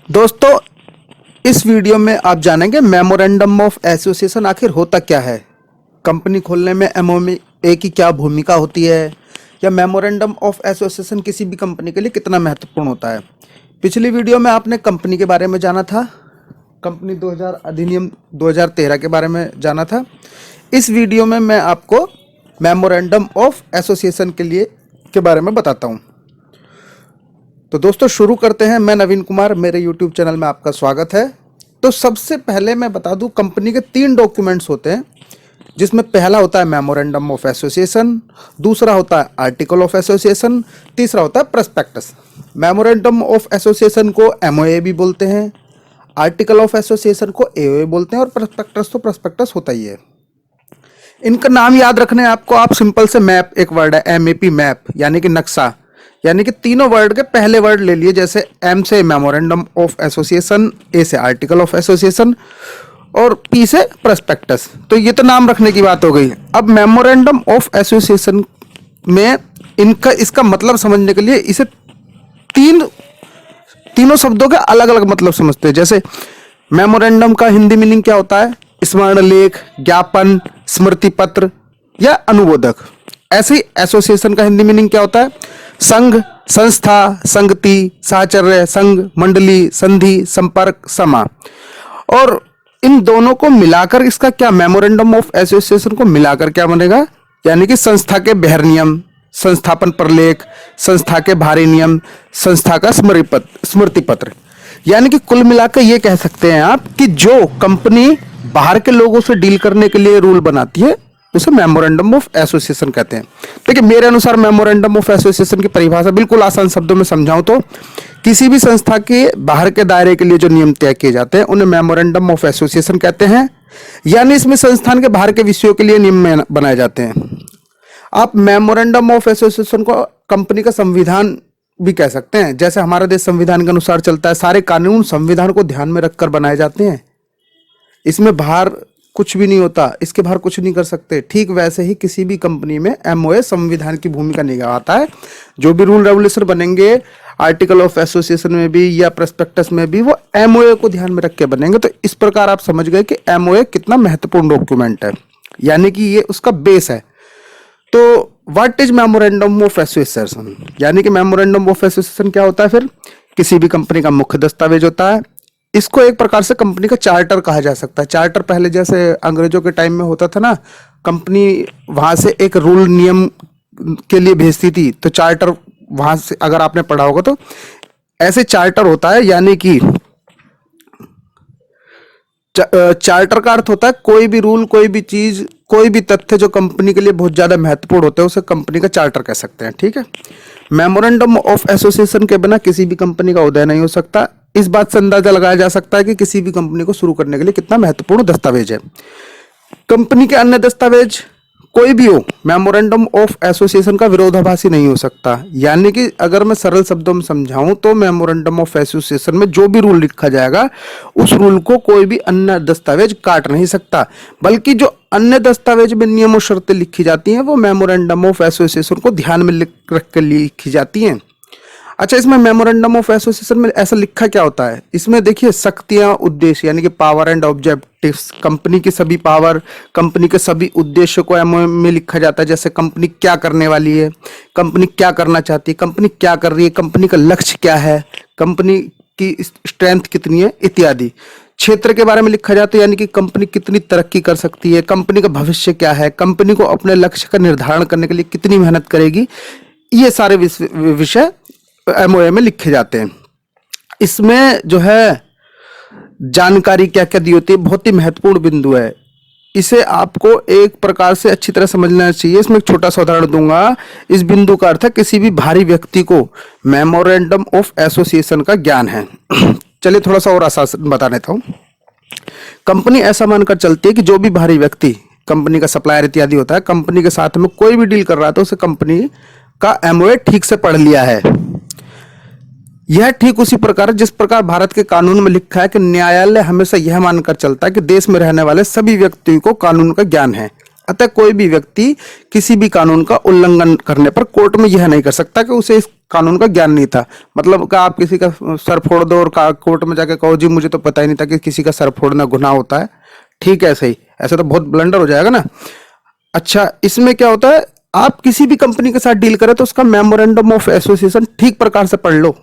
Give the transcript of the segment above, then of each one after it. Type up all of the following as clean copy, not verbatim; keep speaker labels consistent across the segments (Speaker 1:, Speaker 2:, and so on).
Speaker 1: दोस्तों, इस वीडियो में आप जानेंगे मेमोरेंडम ऑफ एसोसिएशन आखिर होता क्या है, कंपनी खोलने में एमओए की क्या भूमिका होती है, या मेमोरेंडम ऑफ एसोसिएशन किसी भी कंपनी के लिए कितना महत्वपूर्ण होता है। पिछली वीडियो में आपने कंपनी के बारे में जाना था, कंपनी 2000 अधिनियम 2013 के बारे में जाना था। इस वीडियो में मैं आपको मेमोरेंडम ऑफ एसोसिएशन के बारे में बताता हूँ। तो दोस्तों शुरू करते हैं। मैं नवीन कुमार, मेरे YouTube चैनल में आपका स्वागत है। तो सबसे पहले मैं बता दूं, कंपनी के 3 डॉक्यूमेंट्स होते हैं, जिसमें पहला होता है मेमोरेंडम ऑफ एसोसिएशन, दूसरा होता है आर्टिकल ऑफ एसोसिएशन, तीसरा होता है प्रस्पेक्टस। मेमोरेंडम ऑफ एसोसिएशन को एमओए भी बोलते हैं, आर्टिकल ऑफ एसोसिएशन को एओए बोलते हैं, और प्रस्पेक्टस तो प्रस्पेक्टस होता ही है। इनका नाम याद रखने आपको, आप सिंपल से मैप, एक वर्ड है एमएपी, मैप यानी कि नक्शा, यानी कि तीनों वर्ड के पहले वर्ड ले लिए। जैसे एम से मेमोरेंडम ऑफ एसोसिएशन, ए से आर्टिकल ऑफ एसोसिएशन और पी से प्रस्पेक्टस। तो ये तो नाम रखने की बात हो गई। अब मेमोरेंडम ऑफ एसोसिएशन में इसका मतलब समझने के लिए इसे तीनों शब्दों के अलग अलग मतलब समझते हैं। जैसे मेमोरेंडम का हिंदी मीनिंग क्या होता है? स्मरण लेख, ज्ञापन, स्मृति पत्र या अनुबोधक। ऐसे ही एसोसिएशन का हिंदी मीनिंग क्या होता है? संघ, संस्था, संगति, साहचर्य, संघ, मंडली, संधि, संपर्क, समा। और इन दोनों को मिलाकर इसका क्या, मेमोरेंडम ऑफ एसोसिएशन को मिलाकर क्या बनेगा? यानी कि संस्था के बहर नियम, संस्थापन प्रलेख, संस्था के भारी नियम, संस्था का स्मृति पत्र। यानी कि कुल मिलाकर ये कह सकते हैं आप कि जो कंपनी बाहर के लोगों से डील करने के लिए रूल बनाती है उसे मेमोरेंडम ऑफ एसोसिएशन कहते हैं। देखिए, मेरे अनुसार मेमोरेंडम ऑफ एसोसिएशन की परिभाषा बिल्कुल आसान शब्दों में समझाऊं तो किसी भी संस्था के बाहर के दायरे के लिए जो नियम तय किए जाते हैं उन्हें मेमोरेंडम ऑफ एसोसिएशन कहते हैं। यानी इसमें संस्थान के बाहर के विषयों के लिए नियम बनाए जाते हैं। आप मेमोरेंडम ऑफ एसोसिएशन को कंपनी का संविधान भी कह सकते हैं। जैसे हमारा देश संविधान के अनुसार चलता है, सारे कानून संविधान को ध्यान में रखकर बनाए जाते हैं। इसमें बाहर कुछ भी नहीं होता, इसके बाहर कुछ नहीं कर सकते। ठीक वैसे ही किसी भी कंपनी में एमओए संविधान की भूमिका निभाता है। जो भी रूल रेगुलेशन बनेंगे आर्टिकल ऑफ एसोसिएशन में भी या प्रस्पेक्टस में भी, वो एमओए को ध्यान में रख के बनेंगे। तो इस प्रकार आप समझ गए कि एमओए कितना महत्वपूर्ण डॉक्यूमेंट है, यानी कि ये उसका बेस है। तो what is memorandum of association? यानी कि मेमोरेंडम ऑफ एसोसिएशन क्या होता है? फिर किसी भी कंपनी का मुख्य दस्तावेज होता है। इसको एक प्रकार से कंपनी का चार्टर कहा जा सकता है। चार्टर पहले जैसे अंग्रेजों के टाइम में होता था ना, कंपनी वहां से एक रूल नियम के लिए भेजती थी, तो चार्टर वहां से, अगर आपने पढ़ा होगा तो ऐसे चार्टर होता है। यानी कि चार्टर का अर्थ होता है कोई भी रूल, कोई भी चीज, कोई भी तथ्य जो कंपनी के लिए बहुत ज्यादा महत्वपूर्ण होते हैं उसे कंपनी का चार्टर कह सकते हैं। ठीक है। मेमोरेंडम ऑफ एसोसिएशन के बिना किसी भी कंपनी का उदय नहीं हो सकता। इस बात से अंदाजा लगाया जा सकता है कि किसी भी कंपनी को शुरू करने के लिए कितना महत्वपूर्ण दस्तावेज है। कंपनी के अन्य दस्तावेज कोई भी हो, मेमोरेंडम ऑफ एसोसिएशन का विरोधाभासी नहीं हो सकता। यानी कि अगर मैं सरल शब्दों में समझाऊं तो मेमोरेंडम ऑफ एसोसिएशन में जो भी रूल लिखा जाएगा उस रूल को कोई भी अन्य दस्तावेज काट नहीं सकता, बल्कि जो अन्य दस्तावेज में नियम और शर्तें लिखी जाती हैं वो मेमोरेंडम ऑफ एसोसिएशन को ध्यान में रख कर लिखी जाती हैं। अच्छा, इसमें मेमोरेंडम ऑफ एसोसिएशन में ऐसा लिखा क्या होता है? इसमें देखिए शक्तियां, उद्देश्य, यानी कि पावर एंड ऑब्जेक्टिव्स, कंपनी की सभी पावर, कंपनी के सभी उद्देश्यों को एमओए में लिखा जाता है। जैसे कंपनी क्या करने वाली है, कंपनी क्या करना चाहती है, कंपनी क्या कर रही है, कंपनी का लक्ष्य क्या है, कंपनी की स्ट्रेंथ कितनी है, इत्यादि। क्षेत्र के बारे में लिखा जाता है, यानी कि कंपनी कितनी तरक्की कर सकती है, कंपनी का भविष्य क्या है, कंपनी को अपने लक्ष्य का निर्धारण करने के लिए कितनी मेहनत करेगी। ये सारे विषय एमओए में लिखे जाते हैं। इसमें जो है जानकारी क्या क्या दी होती है, बहुत ही महत्वपूर्ण बिंदु है। इसे आपको एक प्रकार से अच्छी तरह समझना चाहिए। इसमें एक छोटा सा उदाहरण दूंगा। इस बिंदु का अर्थ है किसी भी भारी व्यक्ति को मेमोरेंडम ऑफ एसोसिएशन का ज्ञान है। चलिए थोड़ा सा और आसान बता देता हूँ। कंपनी ऐसा मानकर चलती है कि जो भी भारी व्यक्ति, कंपनी का सप्लायर इत्यादि होता है, कंपनी के साथ में कोई भी डील कर रहा है तो उसे कंपनी का एमओए ठीक से पढ़ लिया है। यह ठीक उसी प्रकार जिस प्रकार भारत के कानून में लिखा है कि न्यायालय हमेशा यह मानकर चलता है कि देश में रहने वाले सभी व्यक्तियों को कानून का ज्ञान है। अतः कोई भी व्यक्ति किसी भी कानून का उल्लंघन करने पर कोर्ट में यह नहीं कर सकता कि उसे इस कानून का ज्ञान नहीं था। मतलब कि आप किसी का सर फोड़ दो और कोर्ट में जाके कहो जी मुझे तो पता ही नहीं था कि किसी का सर फोड़ना गुनाह होता है। ठीक है, सही, ऐसा तो बहुत ब्लंडर हो जाएगा ना। अच्छा, इसमें क्या होता है, आप किसी भी कंपनी के साथ डील करें तो उसका मेमोरेंडम ऑफ एसोसिएशन ठीक प्रकार से पढ़ लो,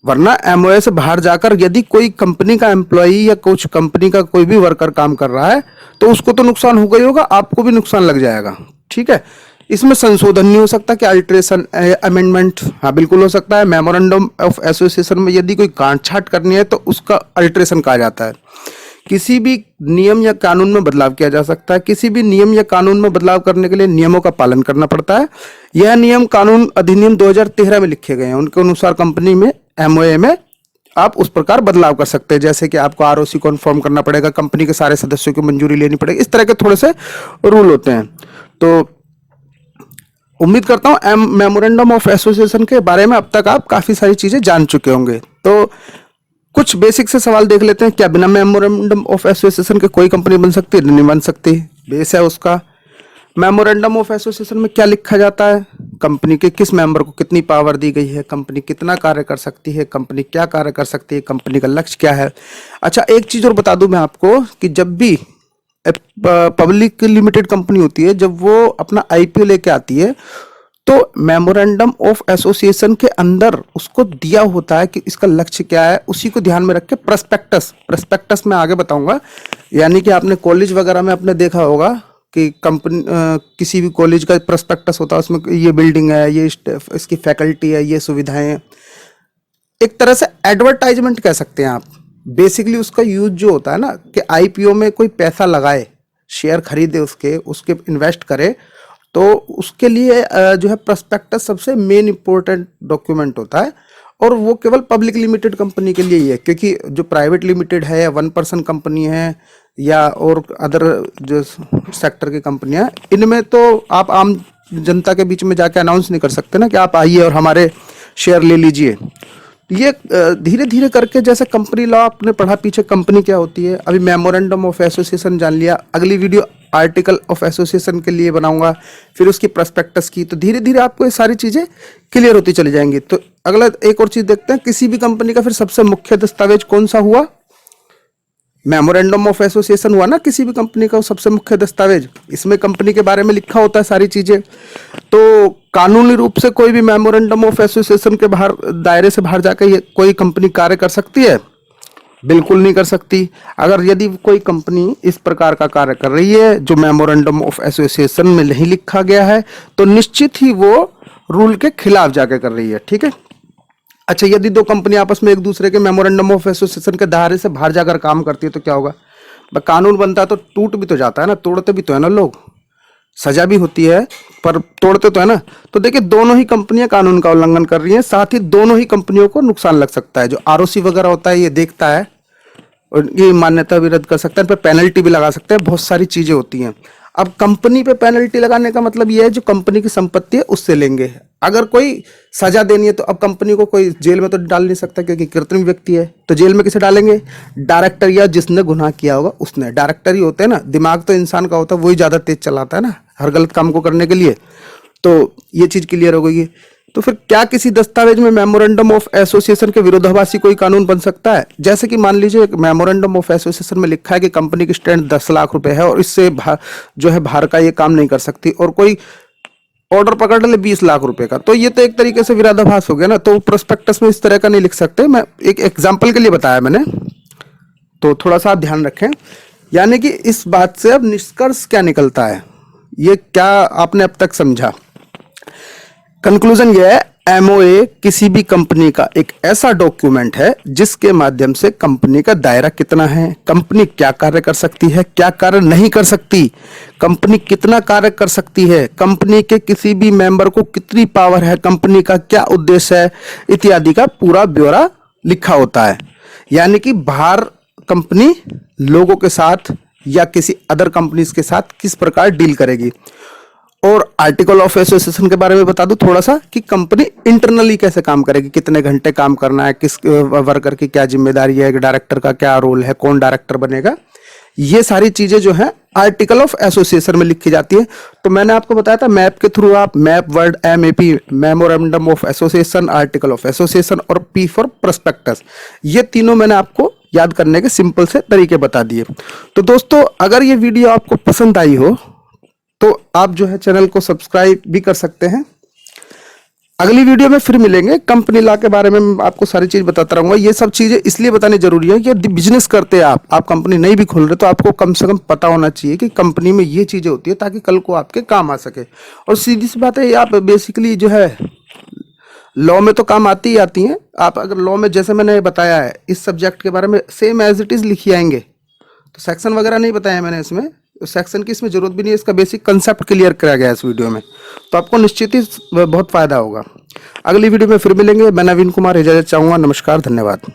Speaker 1: वरना एमओए से बाहर जाकर यदि कोई कंपनी का एम्प्लॉई या कुछ कंपनी का कोई भी वर्कर काम कर रहा है तो उसको तो नुकसान होगा ही होगा, आपको भी नुकसान लग जाएगा। ठीक है, इसमें संशोधन नहीं हो सकता कि अल्ट्रेशन अमेंडमेंट, हाँ बिल्कुल हो सकता है। मेमोरेंडम ऑफ एसोसिएशन में यदि कोई काट छाट करनी है तो उसका अल्ट्रेशन कहा जाता है। किसी भी नियम या कानून में बदलाव किया जा सकता है। किसी भी नियम या कानून में बदलाव करने के लिए नियमों का पालन करना पड़ता है। यह नियम कानून अधिनियम 2013 में लिखे गए हैं, उनके अनुसार कंपनी में एमओए में आप उस प्रकार बदलाव कर सकते हैं, जैसे कि आपको आरओसी कॉन्फर्म करना पड़ेगा, कंपनी के सारे सदस्यों की मंजूरी लेनी पड़ेगी, इस तरह के थोड़े से रूल होते हैं। तो उम्मीद करता हूं मेमोरेंडम ऑफ एसोसिएशन के बारे में अब तक आप काफी सारी चीजें जान चुके होंगे। तो कुछ बेसिक से सवाल देख लेते हैं। क्या बिना मेमोरेंडम ऑफ एसोसिएशन के कोई कंपनी बन सकती है? नहीं बन सकती, बेस है उसका। मेमोरेंडम ऑफ एसोसिएशन में क्या लिखा जाता है? कंपनी के किस मेंबर को कितनी पावर दी गई है, कंपनी कितना कार्य कर सकती है, कंपनी क्या कार्य कर सकती है, कंपनी का लक्ष्य क्या है। अच्छा, एक चीज और बता दूं मैं आपको कि जब भी पब्लिक लिमिटेड कंपनी होती है, जब वो अपना आईपीओ लेके आती है तो मेमोरेंडम ऑफ एसोसिएशन के अंदर उसको दिया होता है कि इसका लक्ष्य क्या है, उसी को ध्यान में रख के प्रस्पेक्टस में आगे बताऊंगा। यानी कि आपने कॉलेज वगैरह में आपने देखा होगा कि कंपनी किसी भी कॉलेज का प्रस्पेक्टस होता है, उसमें ये बिल्डिंग है, ये इसकी फैकल्टी है, ये सुविधाएं हैं। एक तरह से एडवर्टाइजमेंट कह सकते हैं आप। बेसिकली उसका यूज जो होता है ना कि आईपीओ में कोई पैसा लगाए, शेयर खरीदे, उसके इन्वेस्ट करे, तो उसके लिए जो है प्रस्पेक्टस सबसे मेन इंपॉर्टेंट डॉक्यूमेंट होता है। और वो केवल पब्लिक लिमिटेड कंपनी के लिए ही है, क्योंकि जो प्राइवेट लिमिटेड है या 1% कंपनी है या और अदर जो सेक्टर की कंपनियां, इनमें तो आप आम जनता के बीच में जाके अनाउंस नहीं कर सकते ना कि आप आइए और हमारे शेयर ले लीजिए। ये धीरे धीरे करके, जैसे कंपनी लॉ आपने पढ़ा पीछे कंपनी क्या होती है, अभी मेमोरेंडम ऑफ एसोसिएशन जान लिया, अगली वीडियो आर्टिकल ऑफ एसोसिएशन के लिए बनाऊंगा, फिर उसकी प्रस्पेक्टस की, तो धीरे धीरे आपको ये सारी चीजें क्लियर होती चली जाएंगी। तो अगला एक और चीज देखते हैं, किसी भी कंपनी का फिर सबसे मुख्य दस्तावेज कौन सा हुआ? मेमोरेंडम ऑफ एसोसिएशन हुआ ना किसी भी कंपनी का सबसे मुख्य दस्तावेज। इसमें कंपनी के बारे में लिखा होता है सारी चीजें। तो कानूनी रूप से कोई भी मेमोरेंडम ऑफ एसोसिएशन के बाहर, दायरे से बाहर जाकर ये कोई कंपनी कार्य कर सकती है? बिल्कुल नहीं कर सकती। अगर यदि कोई कंपनी इस प्रकार का कार्य कर रही है जो मेमोरेंडम ऑफ एसोसिएशन में नहीं लिखा गया है, तो निश्चित ही वो रूल के खिलाफ जाके कर रही है। ठीक है। अच्छा, यदि दो कंपनी आपस में एक दूसरे के मेमोरेंडम ऑफ एसोसिएशन के दायरे से बाहर जाकर काम करती है तो क्या होगा? कानून बनता है तो टूट भी तो जाता है ना, तोड़ते भी तो है ना लोग, सजा भी होती है पर तोड़ते तो है ना। तो देखिए, दोनों ही कंपनियां कानून का उल्लंघन कर रही हैं, साथ ही दोनों ही कंपनियों को नुकसान लग सकता है। जो आरओसी वगैरह होता है ये देखता है और ये मान्यता भी रद्द कर सकता है, पर पेनल्टी भी लगा सकते हैं, बहुत सारी चीजें होती हैं। अब कंपनी पे पेनल्टी लगाने का मतलब ये है जो कंपनी की संपत्ति है उससे लेंगे। अगर कोई सजा देनी है तो अब कंपनी को कोई जेल में तो डाल नहीं सकता, क्योंकि कृत्रिम व्यक्ति है, तो जेल में किसे डालेंगे? डायरेक्टर या जिसने गुनाह किया होगा उसने। डायरेक्टर ही होते हैं ना, दिमाग तो इंसान का होता है, वही ज्यादा तेज चलाता है ना हर गलत काम को करने के लिए। तो ये चीज क्लियर हो गई है। तो फिर क्या किसी दस्तावेज में मेमोरेंडम ऑफ एसोसिएशन के विरोधाभासी कोई कानून बन सकता है? जैसे कि मान लीजिए मेमोरेंडम ऑफ एसोसिएशन में लिखा है कि कंपनी की स्टैंड 10 लाख रुपए है और इससे जो है बाहर का ये काम नहीं कर सकती, और कोई ऑर्डर पकड़ ले 20 लाख रुपए का, तो ये तो एक तरीके से विरोधाभास हो गया ना। तो प्रोस्पेक्टस में इस तरह का नहीं लिख सकते। मैं एक एग्जाम्पल के लिए बताया मैंने, तो थोड़ा सा आप ध्यान रखें। यानी कि इस बात से अब निष्कर्ष क्या निकलता है, ये क्या आपने अब तक समझा? कंक्लूजन ये है, एमओए किसी भी कंपनी का एक ऐसा डॉक्यूमेंट है जिसके माध्यम से कंपनी का दायरा कितना है, कंपनी क्या कार्य कर सकती है, क्या कार्य नहीं कर सकती, कंपनी कितना कार्य कर सकती है, कंपनी के किसी भी मेंबर को कितनी पावर है, कंपनी का क्या उद्देश्य है, इत्यादि का पूरा ब्यौरा लिखा होता है। यानी कि बाहर कंपनी लोगों के साथ या किसी अदर कंपनीज के साथ किस प्रकार डील करेगी। और आर्टिकल ऑफ एसोसिएशन के बारे में बता दूं थोड़ा सा कि कंपनी इंटरनली कैसे काम करेगी, कितने घंटे काम करना है, किस वर्कर की क्या जिम्मेदारी है, डायरेक्टर का क्या रोल है, कौन डायरेक्टर बनेगा, ये सारी चीजें जो है आर्टिकल ऑफ एसोसिएशन में लिखी जाती है। तो मैंने आपको बताया था मैप के थ्रू आप map word MAP memorandum of association, article of association और P फॉर प्रोस्पेक्टस, ये तीनों मैंने आपको याद करने के सिंपल से तरीके बता दिए। तो दोस्तों अगर ये वीडियो आपको पसंद आई हो तो आप जो है चैनल को सब्सक्राइब भी कर सकते हैं। अगली वीडियो में फिर मिलेंगे, कंपनी लॉ के बारे में आपको सारी चीज बताता रहूंगा। ये सब चीजें इसलिए बतानी जरूरी है कि यदि बिजनेस करते हैं आप कंपनी नहीं भी खोल रहे तो आपको कम से कम पता होना चाहिए कि कंपनी में ये चीजें होती है, ताकि कल को आपके काम आ सके। और सीधी सी बात है, आप बेसिकली जो है लॉ में तो काम आती ही आती हैं। आप अगर लॉ में जैसे मैंने बताया है इस सब्जेक्ट के बारे में सेम एज इट इज लिखी आएंगे, तो सेक्शन वगैरह नहीं बताया मैंने इसमें, सेक्शन की इसमें जरूरत भी नहीं है। इसका बेसिक कंसेप्ट क्लियर करा गया है इस वीडियो में, तो आपको निश्चित ही बहुत फायदा होगा। अगली वीडियो में फिर मिलेंगे। मैं नवीन कुमार इजाजत चाहूंगा। नमस्कार, धन्यवाद।